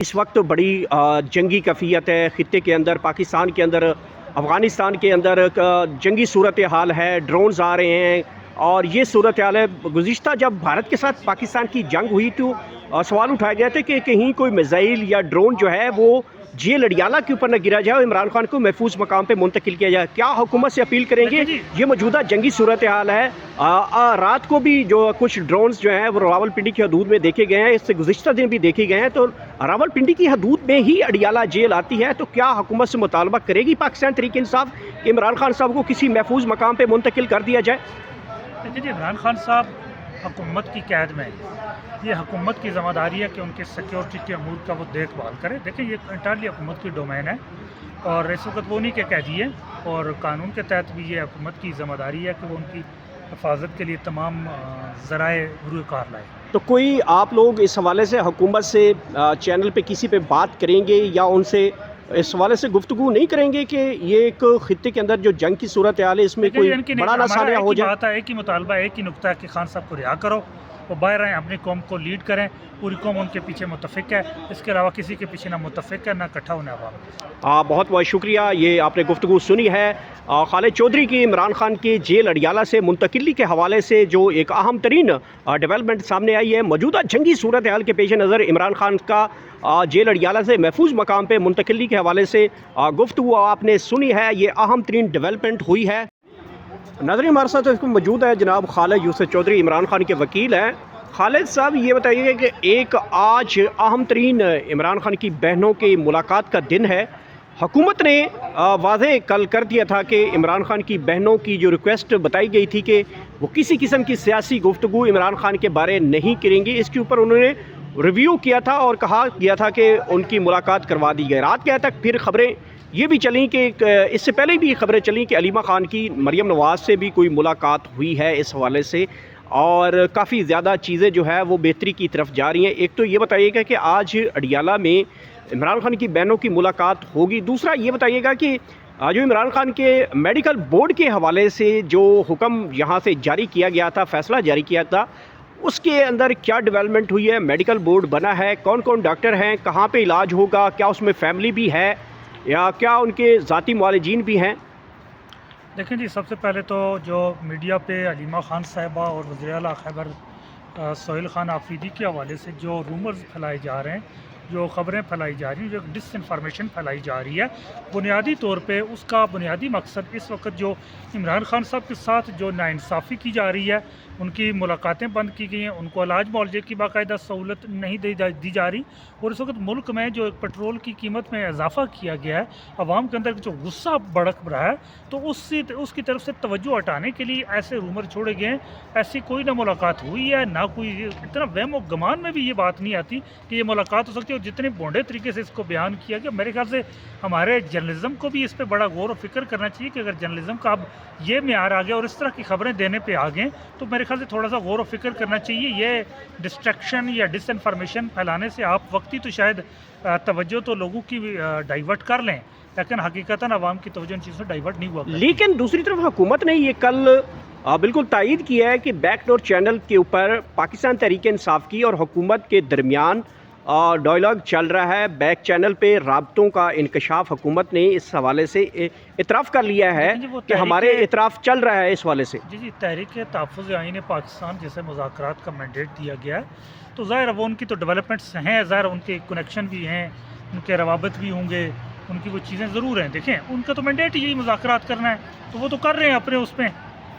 اس وقت بڑی جنگی کیفیت ہے خطے کے اندر، پاکستان کے اندر، افغانستان کے اندر جنگی صورتحال ہے، ڈرونز آ رہے ہیں اور یہ صورتحال ہے۔ گزشتہ جب بھارت کے ساتھ پاکستان کی جنگ ہوئی تو سوال اٹھائے گئے تھے کہ کہیں کوئی میزائل یا ڈرون جو ہے وہ جیل اڈیالہ کے اوپر نہ گرا جائے اور عمران خان کو محفوظ مقام پہ منتقل کیا جائے۔ کیا حکومت سے اپیل کریں گے؟ یہ موجودہ جنگی صورتحال ہے۔ رات کو بھی جو کچھ ڈرونز جو ہیں وہ راولپنڈی کی حدود میں دیکھے گئے ہیں، اس سے گزشتہ دن بھی دیکھے گئے ہیں، تو راولپنڈی کی حدود میں ہی اڈیالہ جیل آتی ہے، تو کیا حکومت سے مطالبہ کرے گی پاکستان تحریک انصاف کہ عمران خان صاحب کو کسی محفوظ مقام پہ منتقل کر دیا جائے؟ دیکھیے جی، عمران خان صاحب حکومت کی قید میں، یہ حکومت کی ذمہ داری ہے کہ ان کی سیکیورٹی کے امور کا وہ دیکھ بھال کرے۔ دیکھیں یہ انٹرلی حکومت کی ڈومین ہے اور اس وقت وہ نہیں کہ قیدی ہے، اور قانون کے تحت بھی یہ حکومت کی ذمہ داری ہے کہ وہ ان کی حفاظت کے لیے تمام ذرائع روئے کار لائے۔ تو کوئی آپ لوگ اس حوالے سے حکومت سے چینل پہ کسی پہ بات کریں گے یا ان سے اس حوالے سے گفتگو نہیں کریں گے کہ یہ ایک خطے کے اندر جو جنگ کی صورتحال ہے اس میں کوئی بڑا نہ سامنے ہو جائے؟ بات ہے، ایک ہی مطالبہ ہے، ایک ہی نقطہ ہے کہ خان صاحب کو رہا کرو، وہ باہر آئیں، اپنی قوم کو لیڈ کریں، پوری قوم ان کے پیچھے متفق ہے، اس کے علاوہ کسی کے پیچھے نہ متفق ہے نہ اکٹھا ہونے عوام۔ بہت بہت شکریہ، یہ آپ نے گفتگو سنی ہے خالد چودھری کی عمران خان کی جیل اڈیالہ سے منتقلی کے حوالے سے جو ایک اہم ترین ڈیولپمنٹ سامنے آئی ہے۔ موجودہ جنگی صورتحال کے پیش نظر عمران خان کا جیل اڈیالہ سے محفوظ مقام پہ منتقلی کے حوالے سے گفتگو آپ نے سنی ہے، یہ اہم ترین ڈیولپمنٹ ہوئی ہے۔ ناظرین، ہمارے ساتھ اس کو موجود ہے جناب خالد یوسف چودھری، عمران خان کے وکیل ہیں۔ خالد صاحب یہ بتائیے کہ ایک آج اہم ترین عمران خان کی بہنوں کی ملاقات کا دن ہے۔ حکومت نے واضح کل کر دیا تھا کہ عمران خان کی بہنوں کی جو ریکویسٹ بتائی گئی تھی کہ وہ کسی قسم کی سیاسی گفتگو عمران خان کے بارے نہیں کریں گی، اس کے اوپر انہوں نے ریویو کیا تھا اور کہا گیا تھا کہ ان کی ملاقات کروا دی گئی۔ رات گئے تک پھر خبریں یہ بھی چلیں کہ اس سے پہلے بھی خبریں چلیں کہ علیمہ خان کی مریم نواز سے بھی کوئی ملاقات ہوئی ہے اس حوالے سے، اور کافی زیادہ چیزیں جو ہے وہ بہتری کی طرف جا رہی ہیں۔ ایک تو یہ بتائیے گا کہ آج اڈیالہ میں عمران خان کی بہنوں کی ملاقات ہوگی، دوسرا یہ بتائیے گا کہ جو عمران خان کے میڈیکل بورڈ کے حوالے سے جو حکم یہاں سے جاری کیا گیا تھا، فیصلہ جاری کیا تھا، اس کے اندر کیا ڈیولپمنٹ ہوئی ہے؟ میڈیکل بورڈ بنا ہے، کون کون ڈاکٹر ہیں، کہاں پہ علاج ہوگا، کیا اس میں فیملی بھی ہے یا کیا ان کے ذاتی معالجین بھی ہیں؟ دیکھیں جی، سب سے پہلے تو جو میڈیا پہ علیمہ خان صاحبہ اور وزیر اعلیٰ خیبر سہیل خان آفریدی کے حوالے سے جو رومرز پھیلائے جا رہے ہیں، جو خبریں پھیلائی جا رہی ہیں، جو ڈس انفارمیشن پھیلائی جا رہی ہے، بنیادی طور پہ اس کا بنیادی مقصد اس وقت جو عمران خان صاحب کے ساتھ جو ناانصافی کی جا رہی ہے، ان کی ملاقاتیں بند کی گئی ہیں، ان کو علاج معالجے کی باقاعدہ سہولت نہیں دی جا رہی، اور اس وقت ملک میں جو ایک پٹرول کی قیمت میں اضافہ کیا گیا ہے، عوام کے اندر جو غصہ بڑک رہا ہے، تو اس کی طرف سے توجہ ہٹانے کے لیے ایسے رومر چھوڑے گئے ہیں۔ ایسی کوئی نہ ملاقات ہوئی ہے، نہ کوئی اتنا وہم و گمان میں بھی یہ بات نہیں آتی کہ یہ ملاقات ہو سکتی ہے، اور جتنے بونڈے طریقے سے اس کو بیان کیا گیا، میرے خیال سے ہمارے جرنلزم کو بھی اس پہ بڑا غور و فکر کرنا چاہیے کہ اگر جرنلزم کا اب یہ معیار آ گیا اور اس طرح کی خبریں دینے پہ آ گئے تو میرے خیال سے تھوڑا سا غور و فکر کرنا چاہیے۔ یہ ڈسٹریکشن یا ڈس انفارمیشن پھیلانے سے آپ وقتی تو شاید توجہ تو لوگوں کی ڈائیورٹ کر لیں، لیکن حقیقتاً عوام کی توجہ ان چیزوں سے ڈائیورٹ نہیں ہوا۔ لیکن دوسری طرف حکومت نے یہ کل بالکل تائید کیا ہے کہ بیک ڈور چینل کے اوپر پاکستان تحریک انصاف کی اور حکومت کے درمیان ڈائلاگ چل رہا ہے، بیک چینل پہ رابطوں کا انکشاف حکومت نے اس حوالے سے اعتراف کر لیا ہے کہ ہمارے اعتراف چل رہا ہے اس حوالے سے۔ جی، تحریک تحفظ آئین پاکستان جیسے مذاکرات کا مینڈیٹ دیا گیا ہے، تو ظاہر وہ ان کی تو ڈیولپمنٹس ہیں، ظاہر ان کے کنیکشن بھی ہیں، ان کے روابط بھی ہوں گے، ان کی وہ چیزیں ضرور ہیں۔ دیکھیں ان کا تو مینڈیٹ یہی مذاکرات کرنا ہے، تو وہ تو کر رہے ہیں اپنے اس میں،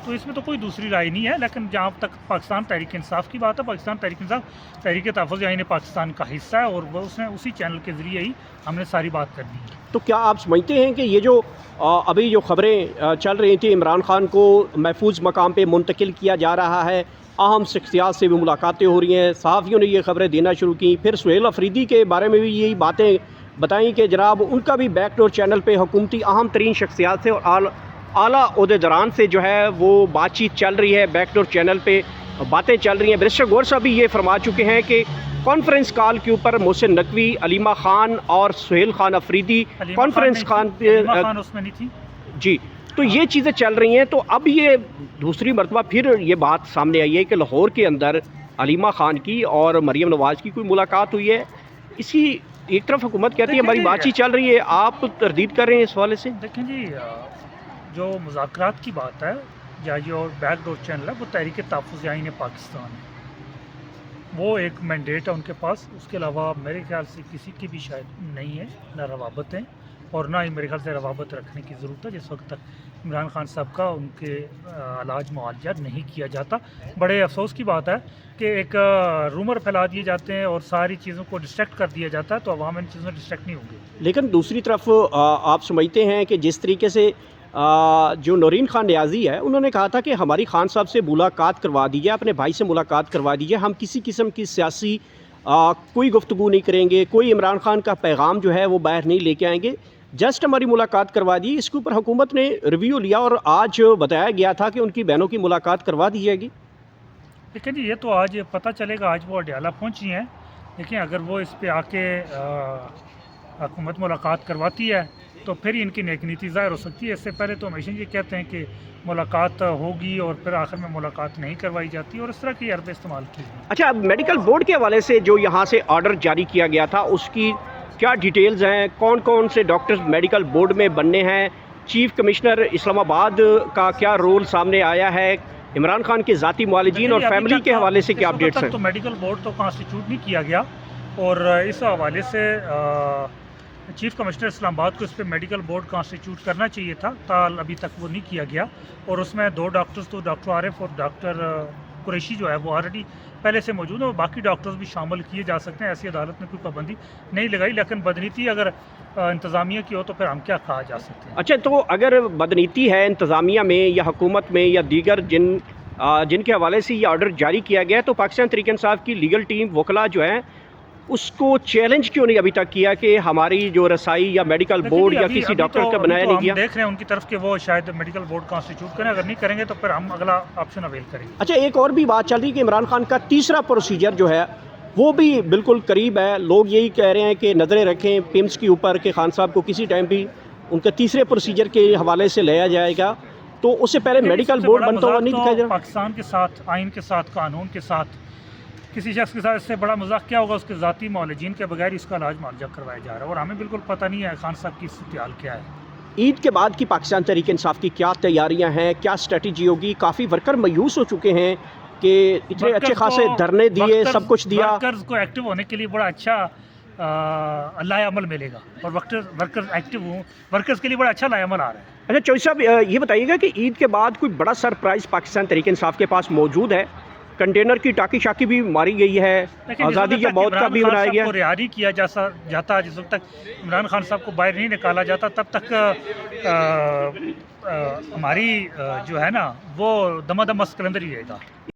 تو اس میں تو کوئی دوسری رائے نہیں ہے۔ لیکن جہاں تک پاکستان تحریک انصاف کی بات ہے، پاکستان تحریک انصاف تحریک تحفظ آئین پاکستان کا حصہ ہے، اور وہ اس نے اسی چینل کے ذریعے ہی ہم نے ساری بات کرنی ہے۔ تو کیا آپ سمجھتے ہیں کہ یہ جو ابھی جو خبریں چل رہی تھیں عمران خان کو محفوظ مقام پہ منتقل کیا جا رہا ہے، اہم شخصیات سے بھی ملاقاتیں ہو رہی ہیں، صحافیوں نے یہ خبریں دینا شروع کی، پھر سہیل آفریدی کے بارے میں بھی یہی باتیں بتائیں کہ جناب ان کا بھی بیک ڈور چینل پہ حکومتی اہم ترین شخصیات سے اور اعلیٰ عہدیداران سے جو ہے وہ بات چیت چل رہی ہے، بیک ڈور چینل پہ باتیں چل رہی ہیں۔ بیرسٹر گور صاحب بھی یہ فرما چکے ہیں کہ کانفرنس کال کے اوپر محسن نقوی، علیمہ خان اور سہیل خان آفریدی کانفرنس خان اس میں نہیں تھی جی، تو یہ چیزیں چل رہی ہیں۔ تو اب یہ دوسری مرتبہ پھر یہ بات سامنے آئی ہے کہ لاہور کے اندر علیمہ خان کی اور مریم نواز کی کوئی ملاقات ہوئی ہے۔ اسی ایک طرف حکومت کہتی ہے ہماری دیکھیں بات چیت چل رہی ہے، آپ تردید کر رہے ہیں اس حوالے سے؟ دیکھیں جی جو مذاکرات کی بات ہے یا جو بیک ڈور چینل ہے وہ تحریک تحفظ آئین پاکستان ہے، وہ ایک مینڈیٹ ہے ان کے پاس، اس کے علاوہ میرے خیال سے کسی کی بھی شاید نہیں ہے، نہ روابط ہیں اور نہ ہی میرے خیال سے روابط رکھنے کی ضرورت ہے جس وقت تک عمران خان صاحب کا ان کے علاج معالجہ نہیں کیا جاتا۔ بڑے افسوس کی بات ہے کہ ایک رومر پھیلا دیے جاتے ہیں اور ساری چیزوں کو ڈسٹریکٹ کر دیا جاتا ہے، تو عوام ان چیزوں سے ڈسٹریکٹ نہیں ہوں گے۔ لیکن دوسری طرف آپ سمجھتے ہیں کہ جس طریقے سے جو نورین خان نیازی ہے انہوں نے کہا تھا کہ ہماری خان صاحب سے ملاقات کروا دیجیے، اپنے بھائی سے ملاقات کروا دیجیے، ہم کسی قسم کی سیاسی کوئی گفتگو نہیں کریں گے، کوئی عمران خان کا پیغام جو ہے وہ باہر نہیں لے کے آئیں گے، جسٹ ہماری ملاقات کروا دی۔ اس کے اوپر حکومت نے ریویو لیا اور آج بتایا گیا تھا کہ ان کی بہنوں کی ملاقات کروا دی جائے گی۔ لیکن یہ تو آج پتہ چلے گا، آج وہ اڈیالہ پہنچی ہیں، لیکن اگر وہ اس پہ آ کے حکومت ملاقات کرواتی ہے تو پھر ہی ان کی نیک نیتی ظاہر ہو سکتی ہے۔ اس سے پہلے تو ہمیشہ یہ کہتے ہیں کہ ملاقات ہوگی اور پھر آخر میں ملاقات نہیں کروائی جاتی اور اس طرح کی حربیں استعمال کی ہیں۔ اچھا، اب میڈیکل بورڈ کے حوالے سے جو یہاں سے آرڈر جاری کیا گیا تھا اس کی کیا ڈیٹیلز ہیں؟ کون کون سے ڈاکٹرز میڈیکل بورڈ میں بننے ہیں؟ چیف کمشنر اسلام آباد کا کیا رول سامنے آیا ہے؟ عمران خان کے ذاتی معالجین اور فیملی کے حوالے سے کیا اپڈیٹس ہیں؟ تو میڈیکل بورڈ تو کانسٹیٹیوٹ نہیں کیا گیا اور اس حوالے سے چیف کمشنر اسلام آباد کو اس پہ میڈیکل بورڈ کانسٹیٹیوٹ کرنا چاہیے تھا، تاحال ابھی تک وہ نہیں کیا گیا، اور اس میں 2 ڈاکٹرز تو ڈاکٹر عارف اور ڈاکٹر قریشی جو ہے وہ آلریڈی پہلے سے موجود ہیں، اور باقی ڈاکٹرز بھی شامل کیے جا سکتے ہیں۔ ایسی عدالت نے کوئی پابندی نہیں لگائی، لیکن بدنیتی اگر انتظامیہ کی ہو تو پھر ہم کیا کہا جا سکتے ہیں۔ اچھا، تو اگر بدنیتی ہے انتظامیہ میں یا حکومت میں یا دیگر جن کے حوالے سے یہ آرڈر جاری کیا گیا ہے، تو پاکستان تحریک انصاف کی لیگل ٹیم وکلا جو ہیں اس کو چیلنج کیوں نہیں ابھی تک کیا کہ ہماری جو رسائی یا میڈیکل بورڈ یا کسی ڈاکٹر کا بنایا نہیں گیا؟ ہم دیکھ رہے ہیں ان کی طرف کہ وہ شاید میڈیکل بورڈ کانسٹیٹیوٹ کریں، اگر نہیں کریں گے تو پھر ہم اگلا آپشن اویل کریں گے۔ اچھا، ایک اور بھی بات چل رہی ہے کہ عمران خان کا تیسرا پروسیجر جو ہے وہ بھی بالکل قریب ہے، لوگ یہی کہہ رہے ہیں کہ نظریں رکھیں پیمز کے اوپر کہ خان صاحب کو کسی ٹائم بھی ان کے تیسرے پروسیجر کے حوالے سے لیا جائے گا، تو اس سے پہلے میڈیکل بورڈ بنتا ہوا نہیں دکھایا جا رہا؟ پاکستان کے ساتھ، آئین کے ساتھ، قانون کے ساتھ کسی شخص کے ساتھ اس سے بڑا مذاق کیا ہوگا؟ اس کے ذاتی معالجین کے بغیر اس کا علاج معالجہ کروایا جا رہا ہے اور ہمیں بالکل پتہ نہیں ہے خان صاحب کی صورتحال کیا ہے۔ عید کے بعد کی پاکستان تحریک انصاف کی کیا تیاریاں ہیں، کیا اسٹریٹجی ہوگی؟ کافی ورکر مایوس ہو چکے ہیں کہ اتنے اچھے خاصے دھرنے دیے، سب کچھ دیا، ورکرز کو ایکٹیو ہونے کے لیے بڑا اچھا لائے عمل ملے گا اور ورکرز ایکٹیو ہوں، ورکرز کے لیے بڑا اچھا لائے عمل آ رہا ہے۔ اچھا چوہدری صاحب، یہ بتائیے گا کہ عید کے بعد کوئی بڑا سرپرائز پاکستان تحریک انصاف کے پاس موجود ہے؟ کنٹینر کی ٹاکی شاکی بھی ماری گئی ہے، آزادی یا موت کا بھی بنایا گیا، کو رہاری کیا جاتا، جس وقت تک عمران خان صاحب کو باہر نہیں نکالا جاتا تب تک ہماری جو ہے نا وہ دم دم کلندر ہی رہے گا۔